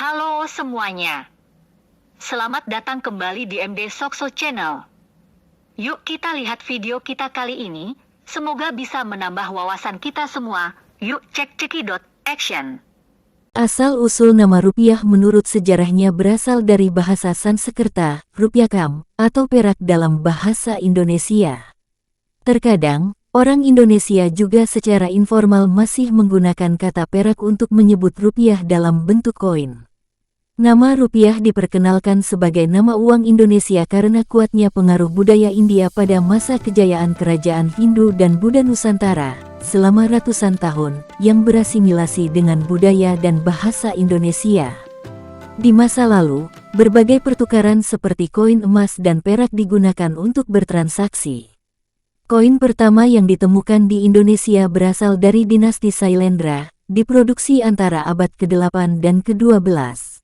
Halo semuanya. Selamat datang kembali di MD Sokso Channel. Yuk kita lihat video kita kali ini. Semoga bisa menambah wawasan kita semua. Yuk cek cekidot action. Asal-usul nama rupiah menurut sejarahnya berasal dari bahasa Sanskerta, rupiahkam, atau perak dalam bahasa Indonesia. Terkadang, orang Indonesia juga secara informal masih menggunakan kata perak untuk menyebut rupiah dalam bentuk koin. Nama rupiah diperkenalkan sebagai nama uang Indonesia karena kuatnya pengaruh budaya India pada masa kejayaan kerajaan Hindu dan Buddha Nusantara selama ratusan tahun yang berasimilasi dengan budaya dan bahasa Indonesia. Di masa lalu, berbagai pertukaran seperti koin emas dan perak digunakan untuk bertransaksi. Koin pertama yang ditemukan di Indonesia berasal dari dinasti Sailendra, diproduksi antara abad ke-8 dan ke-12.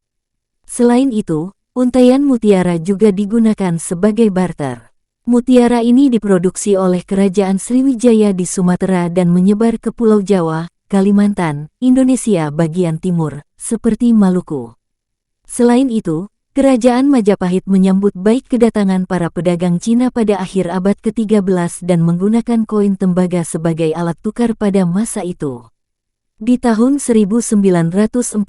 Selain itu, untaian mutiara juga digunakan sebagai barter. Mutiara ini diproduksi oleh Kerajaan Sriwijaya di Sumatera dan menyebar ke Pulau Jawa, Kalimantan, Indonesia bagian timur, seperti Maluku. Selain itu, Kerajaan Majapahit menyambut baik kedatangan para pedagang Cina pada akhir abad ke-13 dan menggunakan koin tembaga sebagai alat tukar pada masa itu. Di tahun 1942,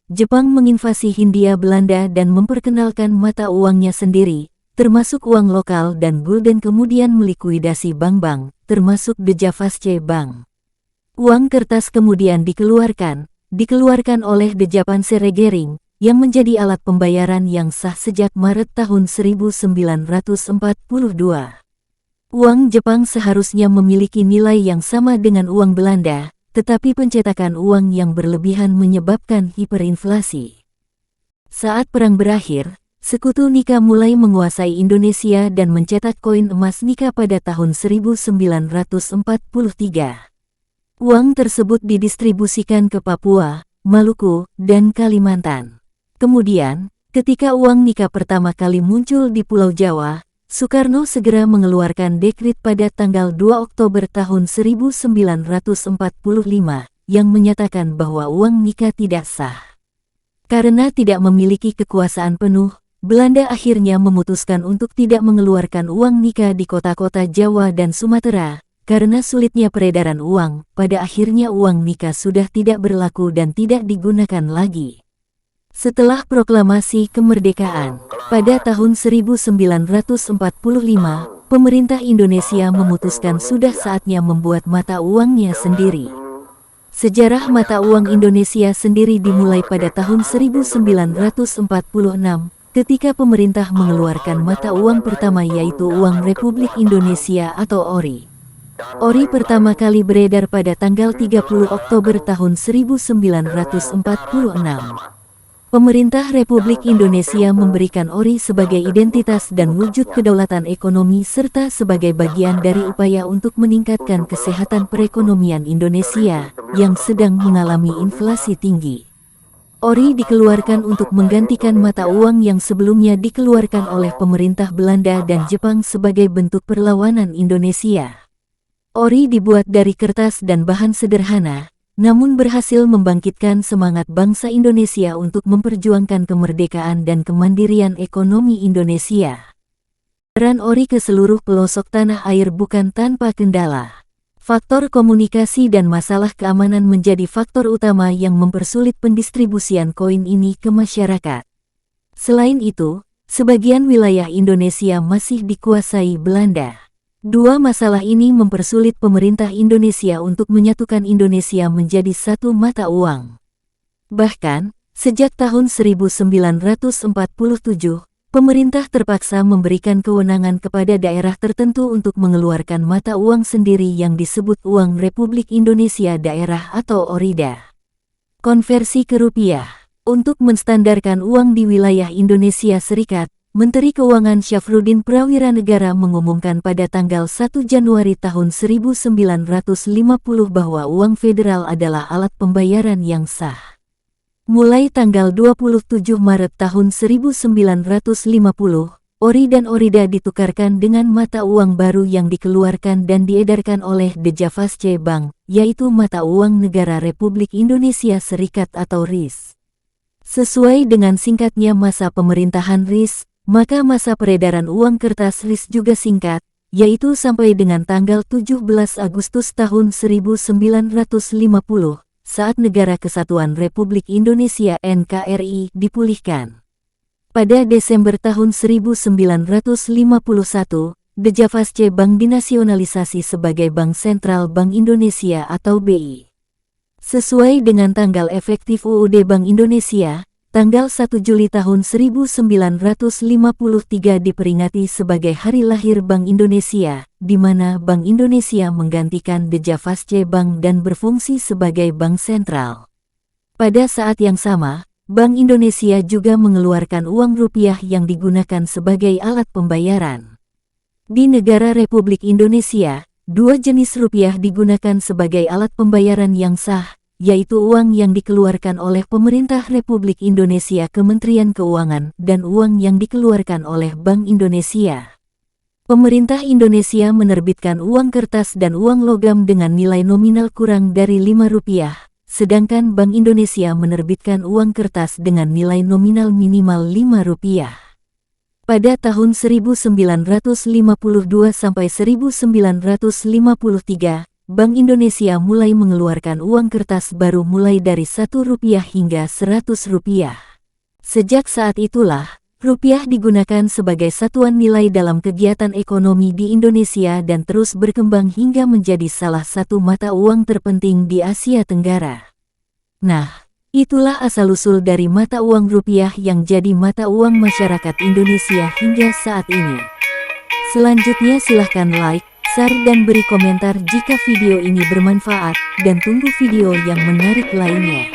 Jepang menginvasi Hindia Belanda dan memperkenalkan mata uangnya sendiri, termasuk uang lokal dan gulden, kemudian melikuidasi bank-bank, termasuk The Javaske Bank. Uang kertas kemudian dikeluarkan oleh The Japanese Regering, yang menjadi alat pembayaran yang sah sejak Maret tahun 1942. Uang Jepang seharusnya memiliki nilai yang sama dengan uang Belanda, tetapi pencetakan uang yang berlebihan menyebabkan hiperinflasi. Saat perang berakhir, Sekutu Nika mulai menguasai Indonesia dan mencetak koin emas Nika pada tahun 1943. Uang tersebut didistribusikan ke Papua, Maluku, dan Kalimantan. Kemudian, ketika uang Nika pertama kali muncul di Pulau Jawa, Soekarno segera mengeluarkan dekrit pada tanggal 2 Oktober tahun 1945 yang menyatakan bahwa uang Nika tidak sah. Karena tidak memiliki kekuasaan penuh, Belanda akhirnya memutuskan untuk tidak mengeluarkan uang Nika di kota-kota Jawa dan Sumatera. Karena sulitnya peredaran uang, pada akhirnya uang Nika sudah tidak berlaku dan tidak digunakan lagi. Setelah proklamasi kemerdekaan, pada tahun 1945, pemerintah Indonesia memutuskan sudah saatnya membuat mata uangnya sendiri. Sejarah mata uang Indonesia sendiri dimulai pada tahun 1946, ketika pemerintah mengeluarkan mata uang pertama yaitu uang Republik Indonesia atau ORI. ORI pertama kali beredar pada tanggal 30 Oktober tahun 1946. Pemerintah Republik Indonesia memberikan ORI sebagai identitas dan wujud kedaulatan ekonomi serta sebagai bagian dari upaya untuk meningkatkan kesehatan perekonomian Indonesia yang sedang mengalami inflasi tinggi. ORI dikeluarkan untuk menggantikan mata uang yang sebelumnya dikeluarkan oleh pemerintah Belanda dan Jepang sebagai bentuk perlawanan Indonesia. ORI dibuat dari kertas dan bahan sederhana, namun berhasil membangkitkan semangat bangsa Indonesia untuk memperjuangkan kemerdekaan dan kemandirian ekonomi Indonesia. Peran ORI ke seluruh pelosok tanah air bukan tanpa kendala. Faktor komunikasi dan masalah keamanan menjadi faktor utama yang mempersulit pendistribusian koin ini ke masyarakat. Selain itu, sebagian wilayah Indonesia masih dikuasai Belanda. Dua masalah ini mempersulit pemerintah Indonesia untuk menyatukan Indonesia menjadi satu mata uang. Bahkan, sejak tahun 1947, pemerintah terpaksa memberikan kewenangan kepada daerah tertentu untuk mengeluarkan mata uang sendiri yang disebut Uang Republik Indonesia Daerah atau ORIDA. Konversi ke rupiah. Untuk menstandarkan uang di wilayah Indonesia Serikat, Menteri Keuangan Syafruddin Prawiranegara mengumumkan pada tanggal 1 Januari tahun 1950 bahwa uang federal adalah alat pembayaran yang sah. Mulai tanggal 27 Maret tahun 1950, ORI dan ORIDA ditukarkan dengan mata uang baru yang dikeluarkan dan diedarkan oleh The Javaske Bank, yaitu mata uang negara Republik Indonesia Serikat atau RIS. Sesuai dengan singkatnya masa pemerintahan RIS, maka masa peredaran uang kertas RIS juga singkat, yaitu sampai dengan tanggal 17 Agustus tahun 1950, saat Negara Kesatuan Republik Indonesia (NKRI) dipulihkan. Pada Desember tahun 1951, Dejavasce Bank dinasionalisasi sebagai Bank Sentral Bank Indonesia atau BI. Sesuai dengan tanggal efektif UUD Bank Indonesia, tanggal 1 Juli tahun 1953 diperingati sebagai Hari Lahir Bank Indonesia, di mana Bank Indonesia menggantikan Dejavasce Bank dan berfungsi sebagai bank sentral. Pada saat yang sama, Bank Indonesia juga mengeluarkan uang rupiah yang digunakan sebagai alat pembayaran. Di negara Republik Indonesia, dua jenis rupiah digunakan sebagai alat pembayaran yang sah, yaitu uang yang dikeluarkan oleh Pemerintah Republik Indonesia Kementerian Keuangan dan uang yang dikeluarkan oleh Bank Indonesia. Pemerintah Indonesia menerbitkan uang kertas dan uang logam dengan nilai nominal kurang dari Rp5, sedangkan Bank Indonesia menerbitkan uang kertas dengan nilai nominal minimal Rp5. Pada tahun 1952 sampai 1953, Bank Indonesia mulai mengeluarkan uang kertas baru mulai dari Rp1 hingga Rp100. Sejak saat itulah, rupiah digunakan sebagai satuan nilai dalam kegiatan ekonomi di Indonesia dan terus berkembang hingga menjadi salah satu mata uang terpenting di Asia Tenggara. Nah, itulah asal-usul dari mata uang rupiah yang jadi mata uang masyarakat Indonesia hingga saat ini. Selanjutnya silahkan like, share dan beri komentar jika video ini bermanfaat, dan tunggu video yang menarik lainnya.